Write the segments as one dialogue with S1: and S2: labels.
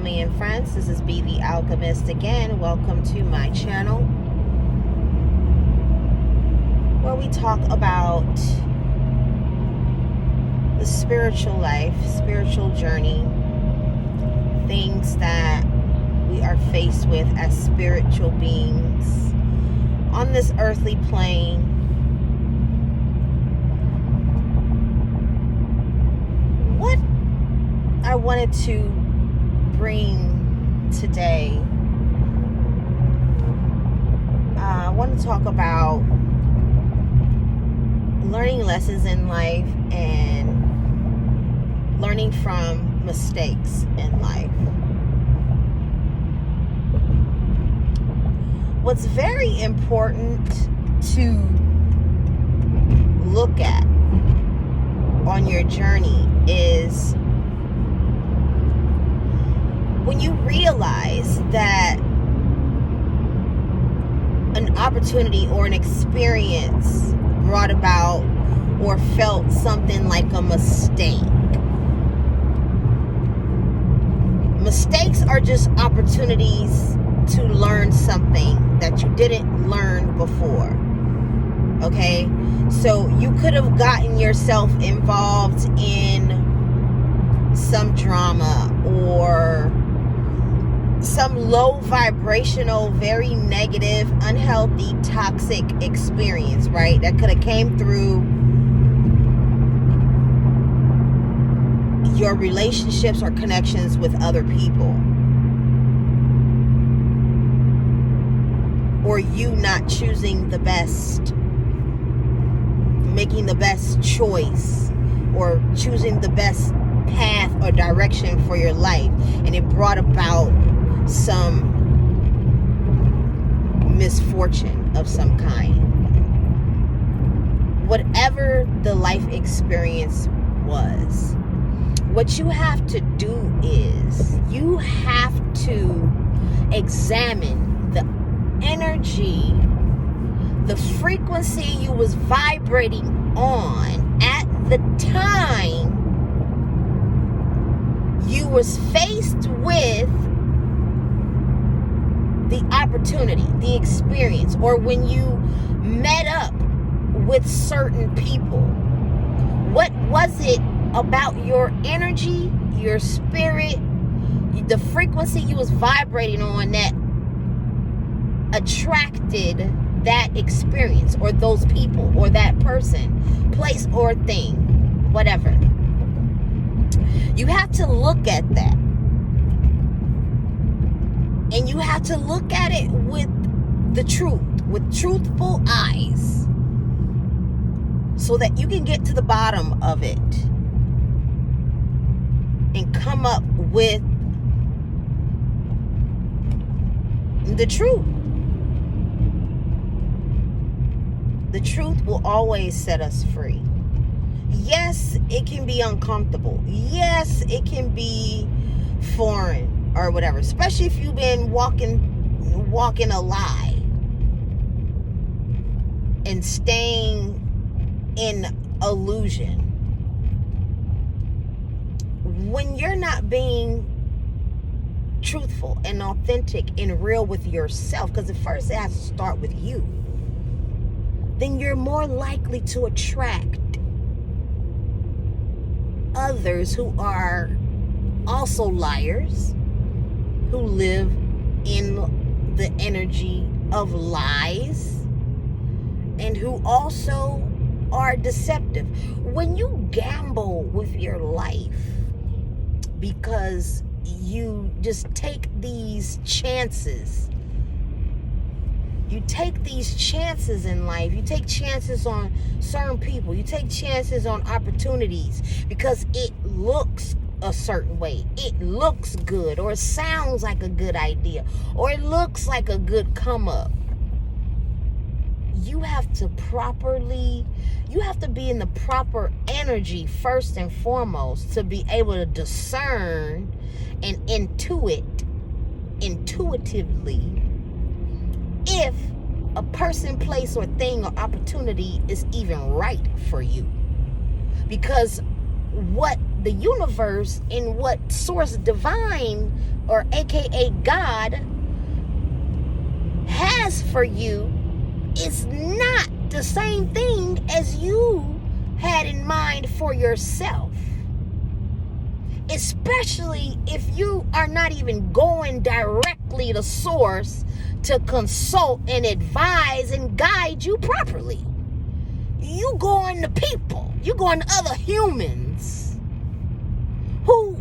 S1: family and friends. This is B the Alchemist again. Welcome to my channel, where we talk about the spiritual life, spiritual journey, things that we are faced with as spiritual beings on this earthly plane. What I wanted to bring today, I want to talk about learning lessons in life and learning from mistakes in life. What's very important to look at on your journey is when you realize that an opportunity or an experience brought about or felt something like a mistake. Mistakes are just opportunities to learn something that you didn't learn before. Okay? So you could have gotten yourself involved in some drama or some low vibrational, very negative, unhealthy, toxic experience, right? That could have came through your relationships or connections with other people, or you not choosing the best, making the best choice, or choosing the best path or direction for your life, and it brought about some misfortune of some kind. Whatever the life experience was, what you have to do is you have to examine the energy, the frequency you was vibrating on at the time you was faced with the opportunity, the experience, or when you met up with certain people. What was it about your energy, your spirit, the frequency you was vibrating on that attracted that experience or those people or that person, place or thing, whatever? You have to look at that. And you have to look at it with the truth, with truthful eyes, so that you can get to the bottom of it and come up with the truth. The truth will always set us free. Yes, it can be uncomfortable. Yes, it can be foreign or whatever, especially if you've been walking a lie and staying in illusion. When you're not being truthful and authentic and real with yourself, because at first it has to start with you, then you're more likely to attract others who are also liars, who live in the energy of lies, and who also are deceptive. When you gamble with your life because you just take these chances, you take these chances in life, you take chances on certain people, you take chances on opportunities because it looks a certain way, it looks good, or it sounds like a good idea, or it looks like a good come up. You have to be in the proper energy first and foremost to be able to discern and intuitively if a person, place, or thing or opportunity is even right for you. Because what the universe and what source divine, or aka God, has for you is not the same thing as you had in mind for yourself. Especially if you are not even going directly to source to consult and advise and guide you properly. You going to people, you going to other humans who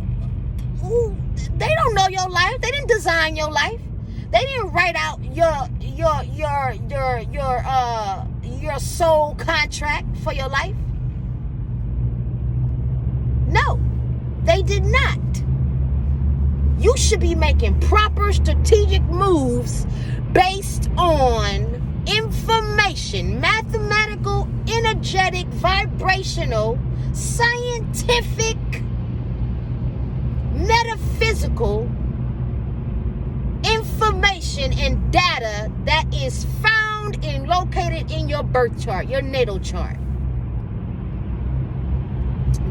S1: they don't know your life. They didn't design your life. They didn't write out your soul contract for your life. No, they did not. You should be making proper strategic moves based on information, mathematical, energetic, vibrational, scientific, metaphysical information and data that is found and located in your birth chart, your natal chart.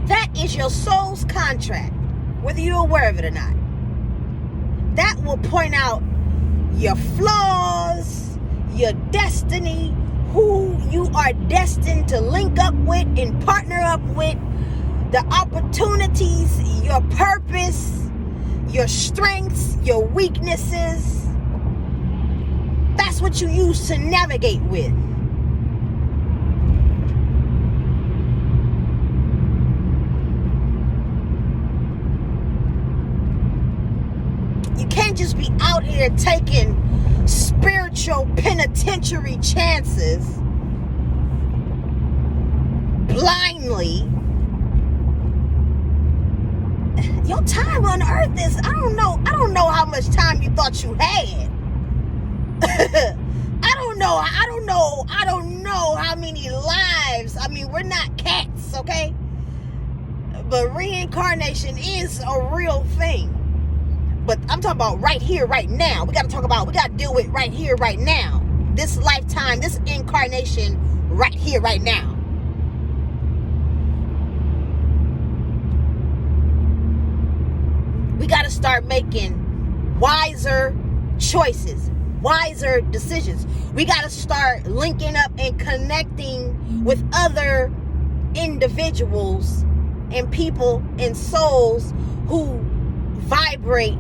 S1: That is your soul's contract, whether you're aware of it or not. That will point out your flaws, your destiny, who you are destined to link up with and partner up with, the opportunities, your purpose, your strengths, your weaknesses. That's what you use to navigate with. You can't just be out here taking spiritual penitentiary chances blindly. Your time on earth is, I don't know how much time you thought you had. I don't know how many lives. I mean, we're not cats, okay? But reincarnation is a real thing. But I'm talking about right here, right now. We got to deal with right here, right now. This lifetime, this incarnation, right here, right now. We got to start making wiser choices, wiser decisions. We got to start linking up and connecting with other individuals and people and souls who vibrate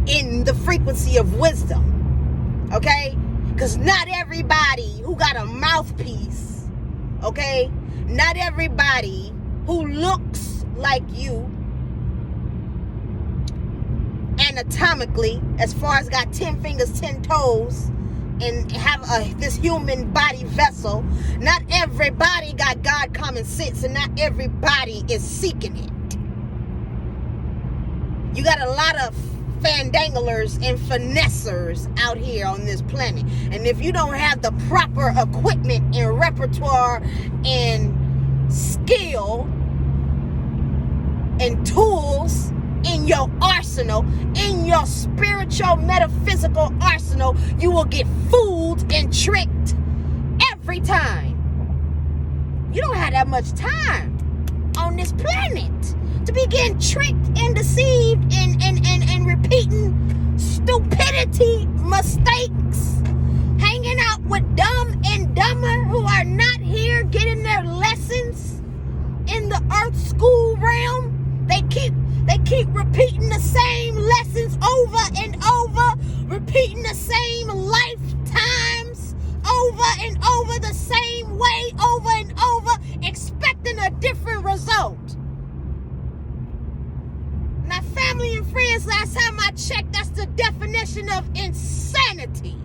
S1: in the frequency of wisdom, okay? Because not everybody who got a mouthpiece, okay? Not everybody who looks like you anatomically, as far as got 10 fingers, 10 toes, and have this human body vessel, not everybody got God common sense, and not everybody is seeking it. You got a lot of fandanglers and finessers out here on this planet. And if you don't have the proper equipment and repertoire and skill and tools in your arsenal, in your spiritual, metaphysical arsenal, you will get fooled and tricked every time. You don't have that much time on this planet to be getting tricked and deceived and repeating stupidity, mistakes, hanging out with dumb and dumber who are not here getting their lessons in the earth school realm. They keep repeating the same lessons over and over, repeating the same lifetimes over and over, the same way over and over, expecting a different result. Now, family and friends, last time I checked, that's the definition of insanity.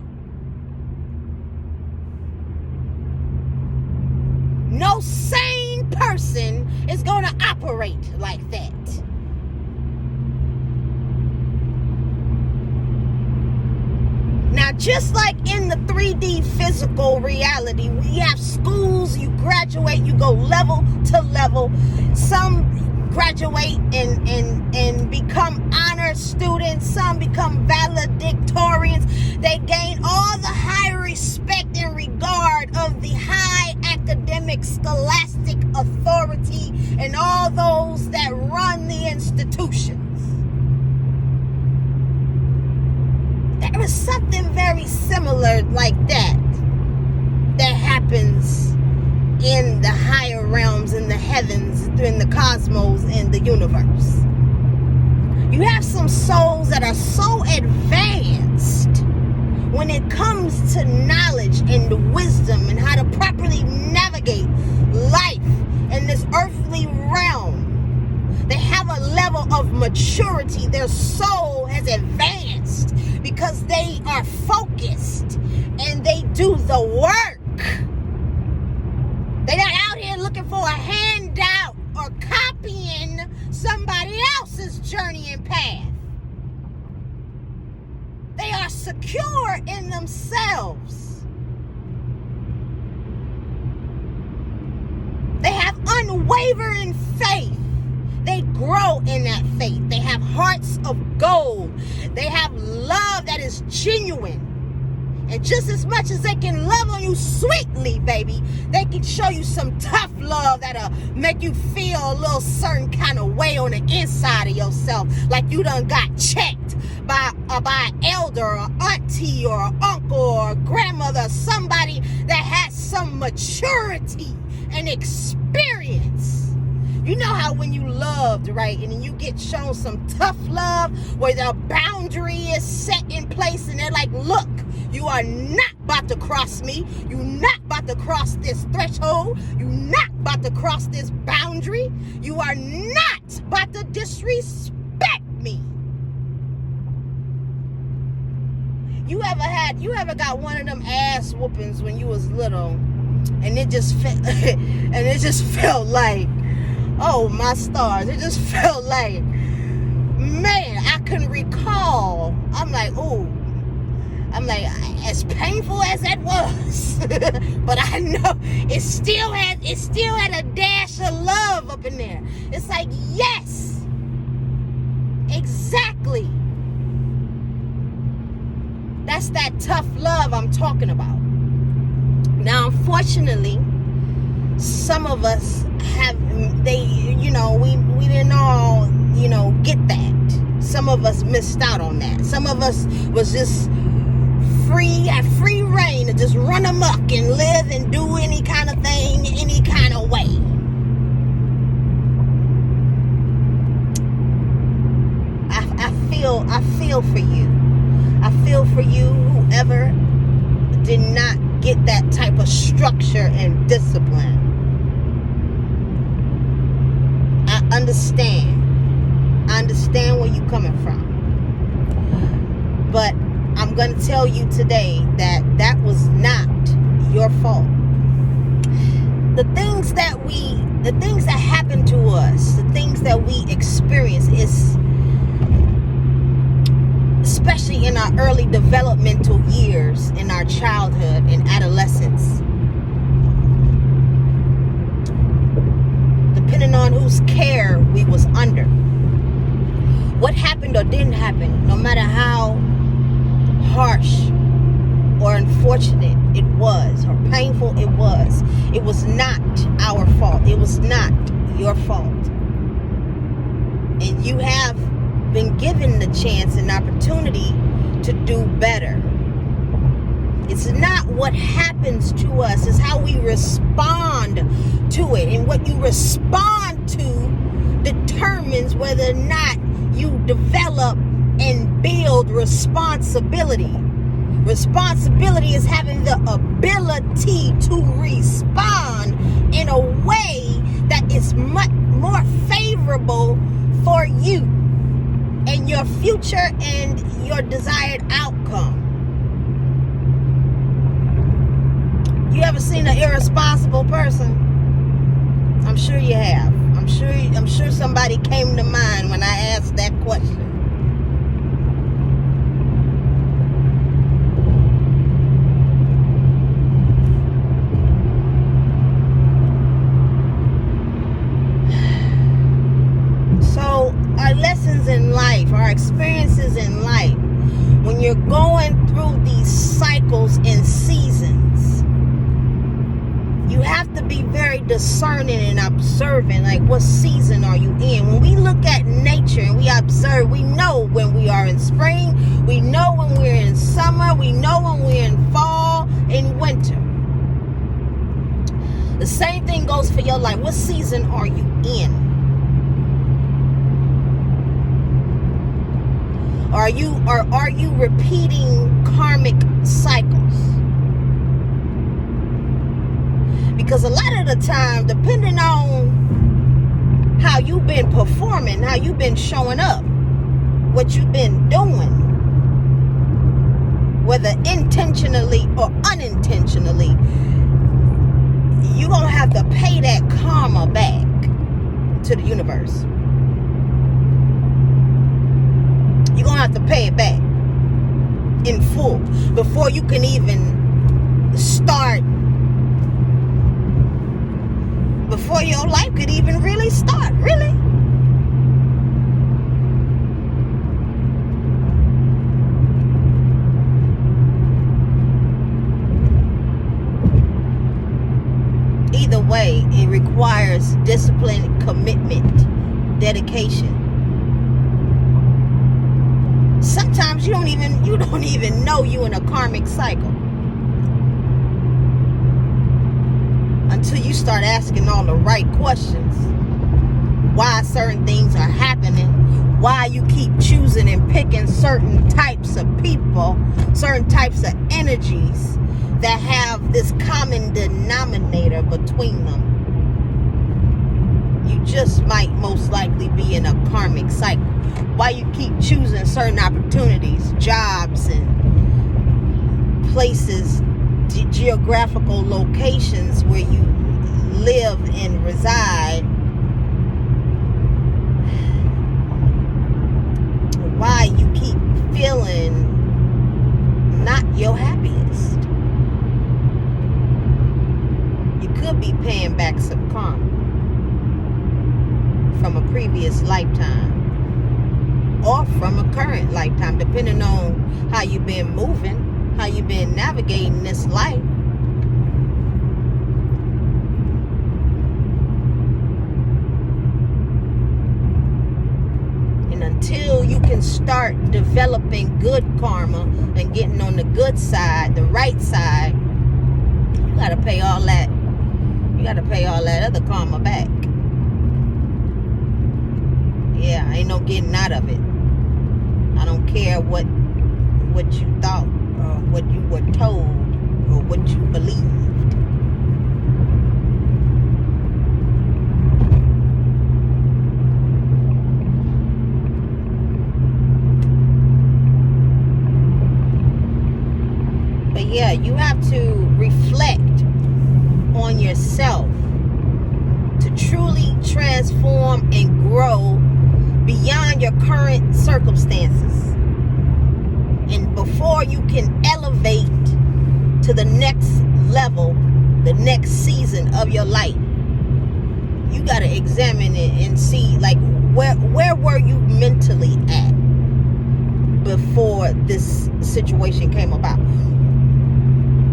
S1: No sane person is going to operate like that. Now, just like in the 3D physical reality, we have schools, you graduate, you go level to level. Some graduate and become honor students. Some become valedictorians. They gain all the high respect and regard of the high academic scholastic authority and all those heavens, in the cosmos, in the universe. You have some souls that are so advanced when it comes to knowledge and wisdom and how to properly navigate life in this earthly realm. They have a level of maturity. Their soul has advanced because they are focused and they do the work. They're not out here looking for a handout or copying somebody else's journey and path. They are secure in themselves. They have unwavering faith. They grow in that faith. They have hearts of gold. They have love that is genuine. And just as much as they can love on you sweetly, baby, they can show you some tough love that'll make you feel a little certain kind of way on the inside of yourself, like you done got checked by an elder or auntie or an uncle or a grandmother, somebody that has some maturity and experience. You know how when you loved, right, and then you get shown some tough love where the boundary is set in place and they're like, look, you are not about to cross me. You're not about to cross this threshold. You're not about to cross this boundary. You are not about to disrespect me. You ever got one of them ass whoopings when you was little and it just felt like, oh my stars, it just felt like, man, I can recall. I'm like, as painful as that was, but I know it still had a dash of love up in there. It's like, yes, exactly. That's that tough love I'm talking about. Now, unfortunately, some of us we didn't all, get that. Some of us missed out on that. Some of us was just had free reign to just run amok and live and do any kind of thing, any kind of way. I feel for you. I feel for you, whoever did not get that type of structure and discipline. I understand where you're coming from. But I'm going to tell you today that was not your fault. The things that happen to us, the things that we experience is, especially in our early developmental years, in our childhood and adolescence, depending on whose care we was under, what happened or didn't happen, no matter how harsh or unfortunate it was or painful it was not our fault. It was not your fault. And you have been given the chance and opportunity to do better. It's not what happens to us, it's how we respond to it. And what you respond to determines whether or not you develop and build responsibility. Responsibility is having the ability to respond in a way that is much more favorable for you and your future and your desired outcome. You ever seen an irresponsible person? I'm sure you have. I'm sure somebody came to mind when I asked that question. So our lessons in life, our experiences in life, when you're going through these cycles and seasons, you have to be very discerning and observant, like what season are you in? When we look at nature and we observe, we know when we are in spring, we know when we're in summer, we know when we're in fall and winter. The same thing goes for your life. What season are you in? Are you repeating karmic cycles? Because a lot of the time, depending on how you've been performing, how you've been showing up, what you've been doing, whether intentionally or unintentionally, you're going to have to pay that karma back to the universe. You're going to have to pay it back in full before you can even start, before your life could even really start, really. Either way, it requires discipline, commitment, dedication. Sometimes you don't even know you in a karmic cycle until you start asking all the right questions. Why certain things are happening, why you keep choosing and picking certain types of people, certain types of energies that have this common denominator between them. You just might most likely be in a karmic cycle. Why you keep choosing certain opportunities, jobs, and places, geographical locations where you live and reside. Why you keep feeling not your happiest. You could be paying back some karma from a previous lifetime or from a current lifetime, depending on how you've been moving, how you've been navigating this life. And until you can start developing good karma and getting on the good side, the right side, you gotta pay all that. You gotta pay all that other karma back. Yeah, ain't no getting out of it. I don't care what you thought or what you were told or what you believed. But yeah, you have to reflect on yourself to truly transform and grow beyond your current circumstances. And before you can elevate to the next level, the next season of your life, you got to examine it and see, like, where were you mentally at before this situation came about?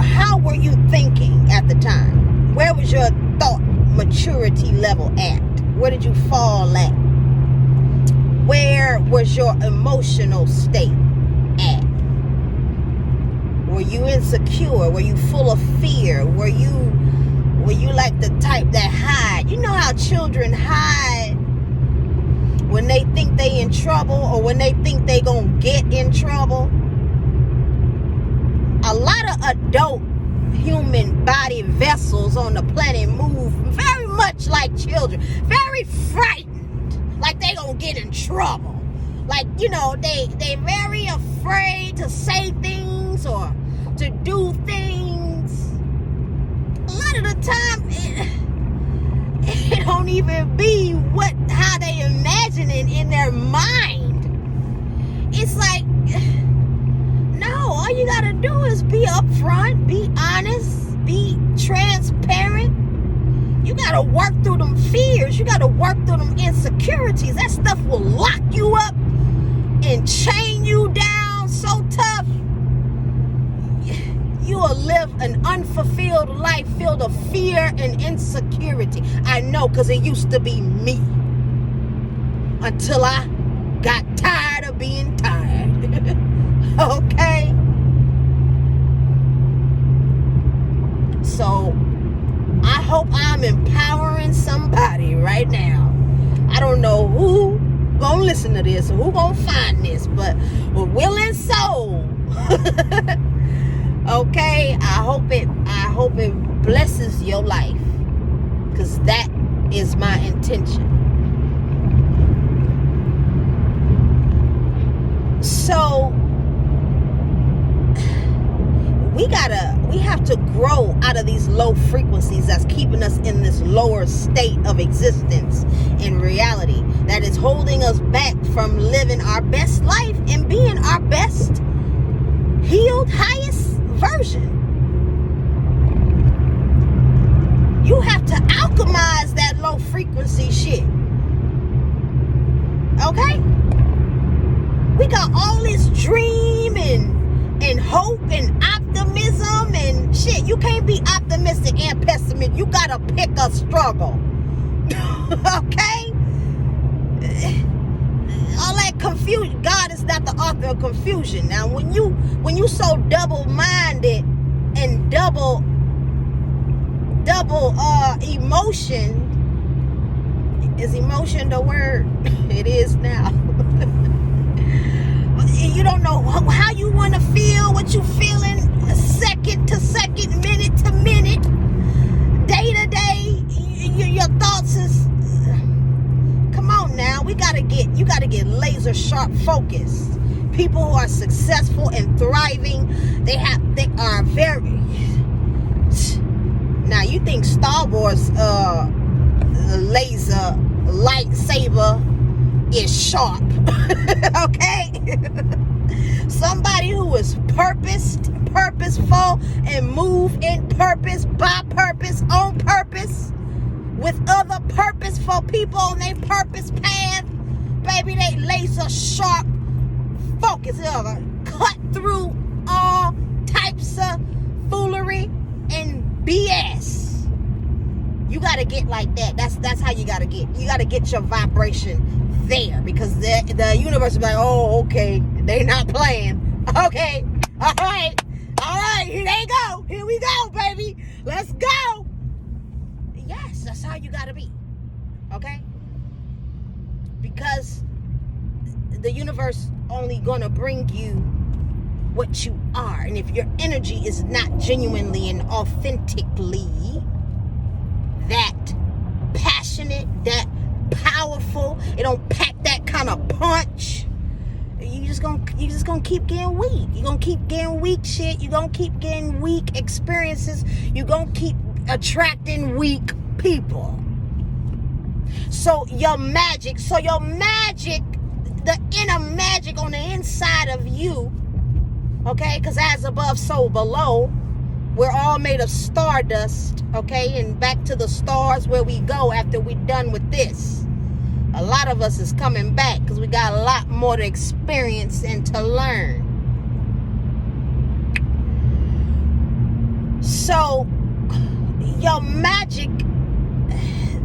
S1: How were you thinking at the time? Where was your thought maturity level at? Where did you fall at? Where was your emotional state at? Were you insecure? Were you full of fear? Were you like the type that hide? You know how children hide when they think they in trouble or when they think they gonna get in trouble? A lot of adult human body vessels on the planet move very much like children, very frightened, like they gonna get in trouble. Like, you know, they very afraid to say things or to do things. A lot of the time, it don't even be how they imagine it in their mind. It's like, no, all you gotta do is be upfront, be honest, be transparent. You gotta work through them fears. You gotta work through them insecurities. That stuff will lock you up and chain you down so tough. You will live an unfulfilled life filled of fear and insecurity. I know, because it used to be me. Until I got tired of being tired. Okay? So, I hope I I'm empowering somebody right now. I don't know who gonna listen to this or who gonna find this, but a willing soul. Okay, I hope it blesses your life, because that is my intention. So we have to grow out of these low frequencies that's keeping us in this lower state of existence in reality, that is holding us back from living our best life and being our best healed, highest version. You have to alchemize that low frequency shit. Okay? We got all this dream and hope and optimism and shit. You can't be optimistic and pessimistic. You gotta pick a struggle. Okay? All that confusion. God is not the author of confusion. Now, when you so double-minded and double emotion, is emotion the word? It is now. You don't know how you want to feel, what you feeling, second to second, minute to minute, day to day. Your thoughts is. Come on now, you gotta get laser sharp focused. People who are successful and thriving, they are very. Now you think Star Wars laser lightsaber is sharp. Okay? Somebody who is purposeful and move in purpose, by purpose, on purpose, with other purposeful people on their purpose path, baby, they laser sharp focus. Cut through all types of foolery and BS. You gotta get like that. That's how you gotta get. You gotta get your vibration there, because the universe is like, oh, okay, they not playing. Okay, all right, here they go. Here we go, baby. Let's go. Yes, that's how you gotta be. Okay? Because the universe only gonna bring you what you are. And if your energy is not genuinely and authentically that passionate, that powerful, it don't pack that kind of punch, you just gonna keep getting weak. You're gonna keep getting weak shit. You're gonna keep getting weak experiences. You're gonna keep attracting weak people. So your magic, the inner magic on the inside of you, okay, because as above, so below, we're all made of stardust, okay, and back to the stars where we go after we're done with this. A lot of us is coming back because we got a lot more to experience and to learn. So your magic,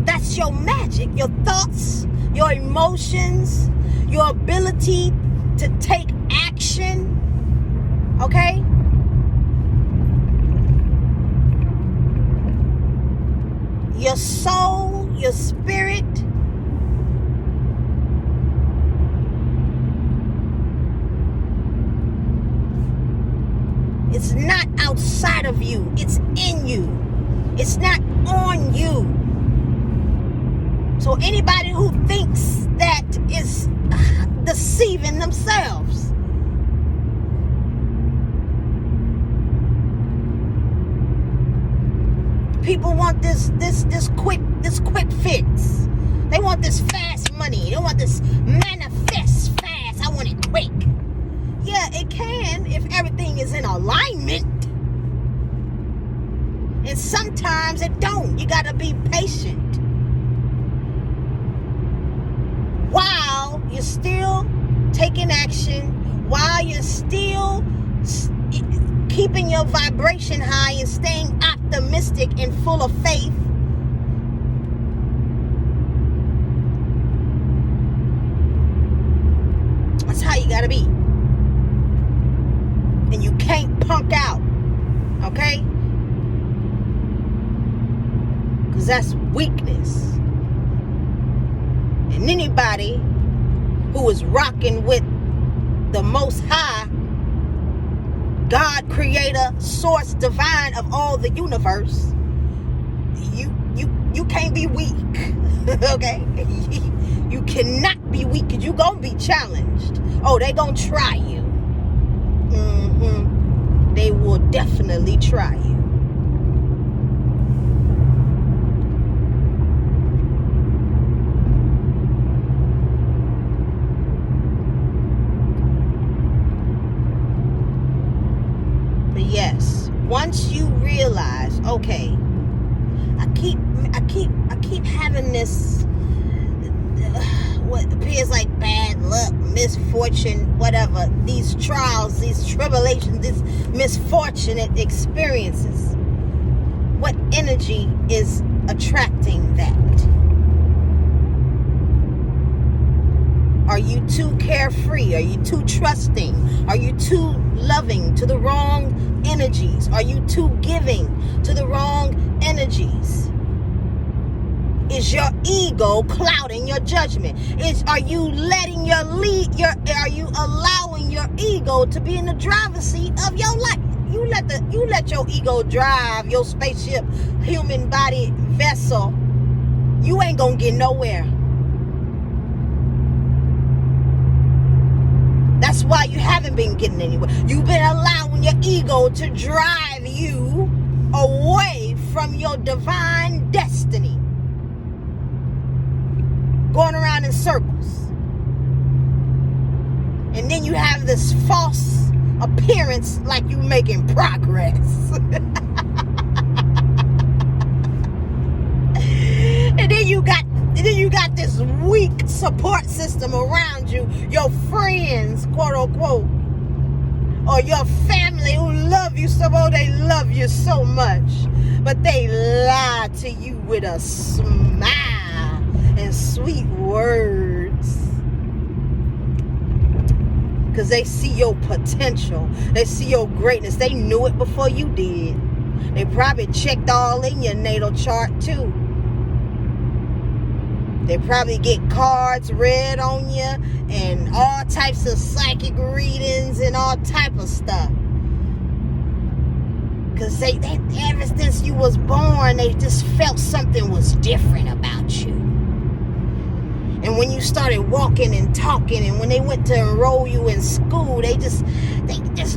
S1: that's your magic. Your thoughts, your emotions, your ability to take action, okay? Your soul, your spirit, it's not outside of you. It's in you. It's not on you. So anybody who thinks that is deceiving themselves. People want this quick fix. They want this fast money. They want this manifest fast. I want it quick. Yeah, it can if everything is in alignment. And sometimes it don't. You gotta be patient. While you're still taking action, while you're still keeping your vibration high and staying optimistic and full of faith, that's how you gotta be. And you can't punk out, okay? Because that's weakness. And anybody who is rocking with the Most High, God, creator, source, divine of all the universe, you can't be weak. Okay? You cannot be weak, because you're going to be challenged. Oh, they going to try you. They will definitely try you. But yes, once you realize, okay, I keep having this what appears like bad luck, misfortune, whatever, these trials, these tribulations, these misfortunate experiences. What energy is attracting that? Are you too carefree? Are you too trusting? Are you too loving to the wrong energies? Are you too giving to the wrong energies? Is your ego clouding your judgment? Are you letting are you allowing your ego to be in the driver's seat of your life? You let your ego drive your spaceship, human body vessel. You ain't gonna get nowhere. That's why you haven't been getting anywhere. You've been allowing your ego to drive you away from your divine destiny. Going around in circles. And then you have this false appearance like you making progress. And then you got this weak support system around you, your friends, quote unquote, or your family who love you so much. They love you so much, but they lie to you with a smile and sweet words, because they see your potential. They see your greatness. They knew it before you did. They probably checked all in your natal chart too. They probably get cards read on you and all types of psychic readings and all type of stuff. Because they ever since you was born, they just felt something was different about you. And when you started walking and talking, and when they went to enroll you in school, they just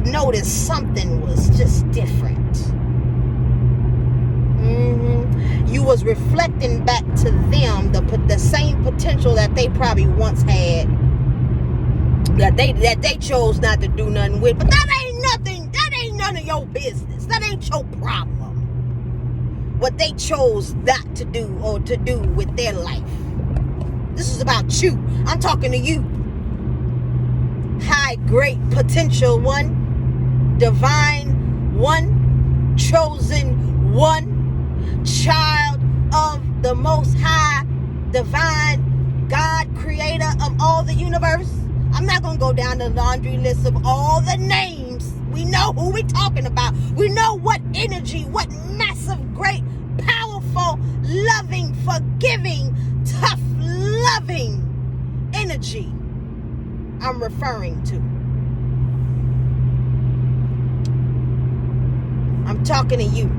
S1: noticed something was just different. You was reflecting back to them the same potential that they probably once had, that they chose not to do nothing with. But that ain't none of your business. That ain't your problem. What they chose not to do or to do with their life. This is about you. I'm talking to you. High, great potential one, divine one, chosen one, child of the Most High, divine God, creator of all the universe. I'm not going to go down the laundry list of all the names. We know who we're talking about. We know what energy, what massive, great, powerful, loving, forgiving, tough, loving energy I'm referring to. I'm talking to you.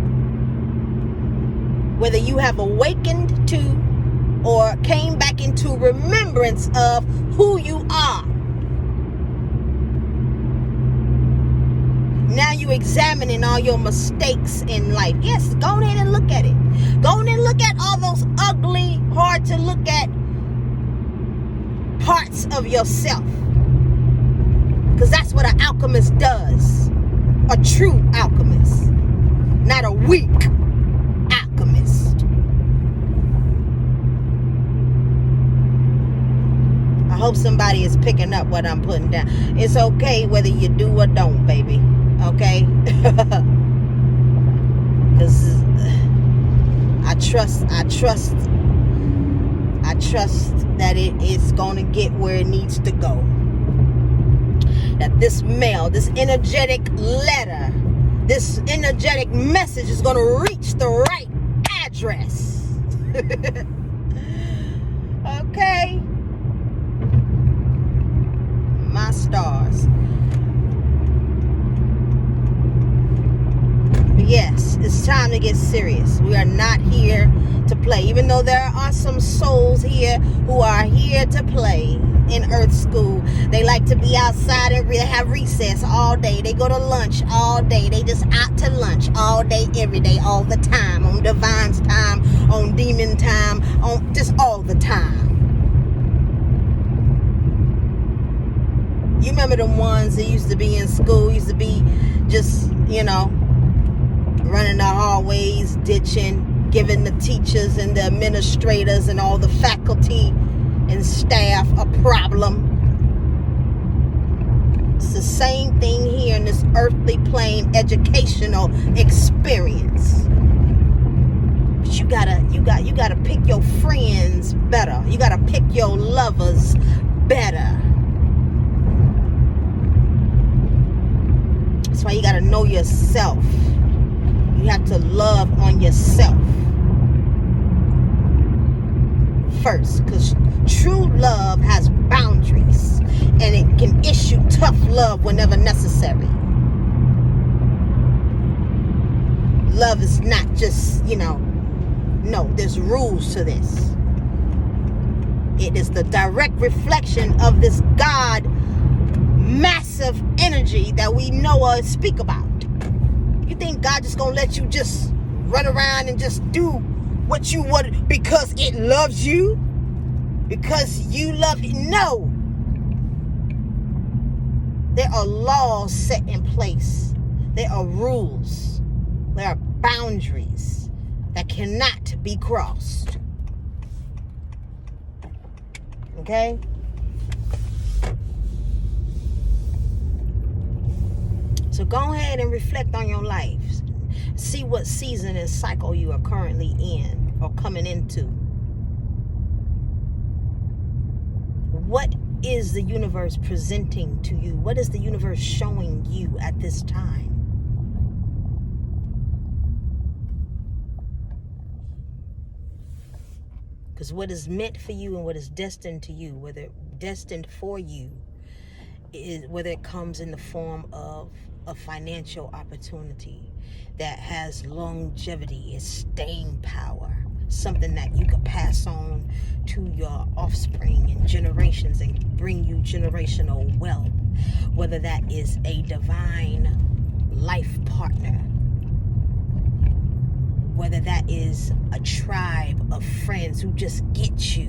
S1: Whether you have awakened to or came back into remembrance of who you are. Now you examining all your mistakes in life. Yes, go ahead and look at it. Go ahead and look at all those ugly, hard to look at parts of yourself. Because that's what an alchemist does. A true alchemist. Not a weak alchemist. I hope somebody is picking up what I'm putting down. It's okay whether you do or don't, baby. Okay? Because I trust that it is going to get where it needs to go. That this mail, this energetic letter, this energetic message is going to reach the right address. Okay. My stars. Yes, it's time to get serious. We are not here to play. Even though there are some souls here who are here to play in Earth School. They like to be outside and have recess all day. They go to lunch all day. They just out to lunch all day, every day, all the time. On Divine's time, on Demon time, on just all the time. You remember the ones that used to be in school, used to be just, running the hallways, ditching, giving the teachers and the administrators and all the faculty and staff a problem. It's the same thing here in this earthly plane educational experience. But you gotta pick your friends better. You gotta pick your lovers better. That's why you gotta know yourself. You have to love on yourself first, because true love has boundaries and it can issue tough love whenever necessary. Love is not just, no, there's rules to this. It is the direct reflection of this God massive energy that we know or speak about. You think God just gonna let you just run around and just do what you want because it loves you? Because you love it? No. There are laws set in place. There are rules. There are boundaries that cannot be crossed. Okay? So go ahead and reflect on your life. See what season and cycle you are currently in or coming into. What is the universe presenting to you? What is the universe showing you at this time? Because what is meant for you and what is destined to you, whether destined for you, is whether it comes in the form of a financial opportunity that has longevity, is staying power, something that you could pass on to your offspring and generations and bring you generational wealth, whether that is a divine life partner, whether that is a tribe of friends who just get you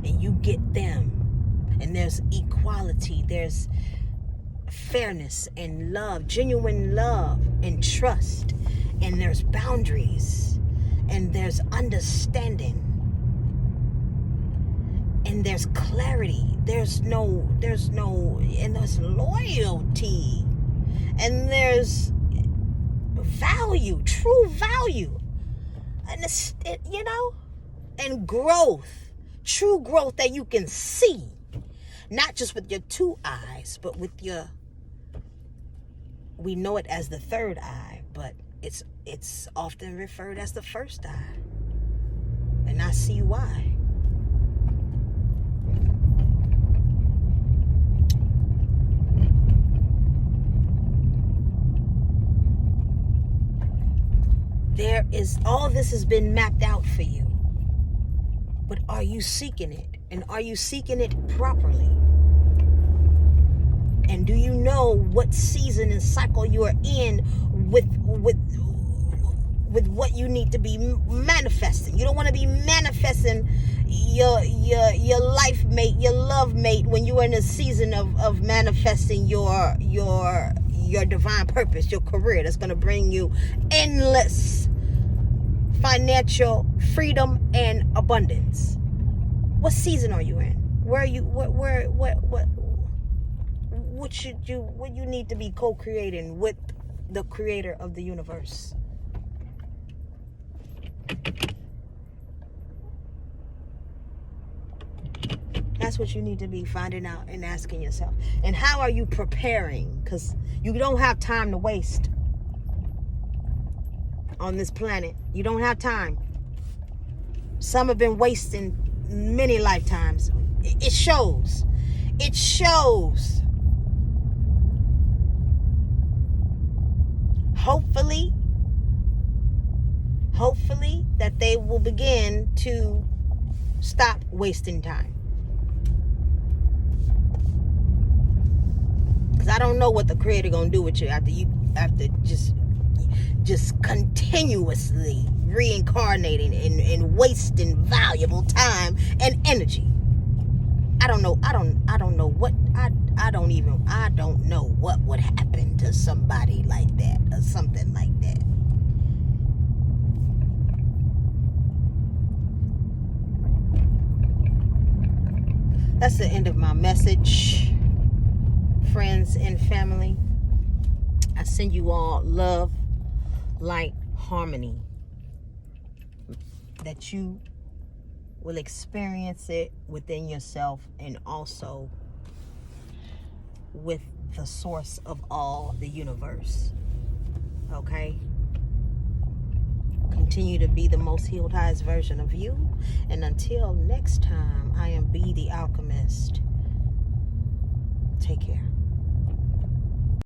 S1: and you get them, and there's equality, there's fairness and love, genuine love and trust, and there's boundaries, and there's understanding, and there's clarity, there's loyalty, and there's value, true value, and and growth, true growth that you can see, not just with your two eyes, but with we know it as the third eye, but it's often referred as the first eye. And I see why. All this has been mapped out for you. But are you seeking it? And are you seeking it properly? And do you know what season and cycle you are in with what you need to be manifesting? You don't want to be manifesting your life mate, your love mate, when you are in a season of manifesting your divine purpose, your career that's going to bring you endless financial freedom and abundance. What season are you in? Where are you? What you need to be co-creating with the creator of the universe? That's what you need to be finding out and asking yourself. And how are you preparing? Because you don't have time to waste on this planet. You don't have time. Some have been wasting many lifetimes. It shows. It shows. Hopefully that they will begin to stop wasting time. Because I don't know what the Creator gonna do with you after just continuously reincarnating and wasting valuable time and energy. I don't know what would happen to somebody like that or something like that. That's the end of my message, friends and family. I send you all love, light, harmony. That you will experience it within yourself and also with the source of all, the universe. Okay? Continue to be the most healed, highest version of you. And until next time, I am B the Alchemist. Take care.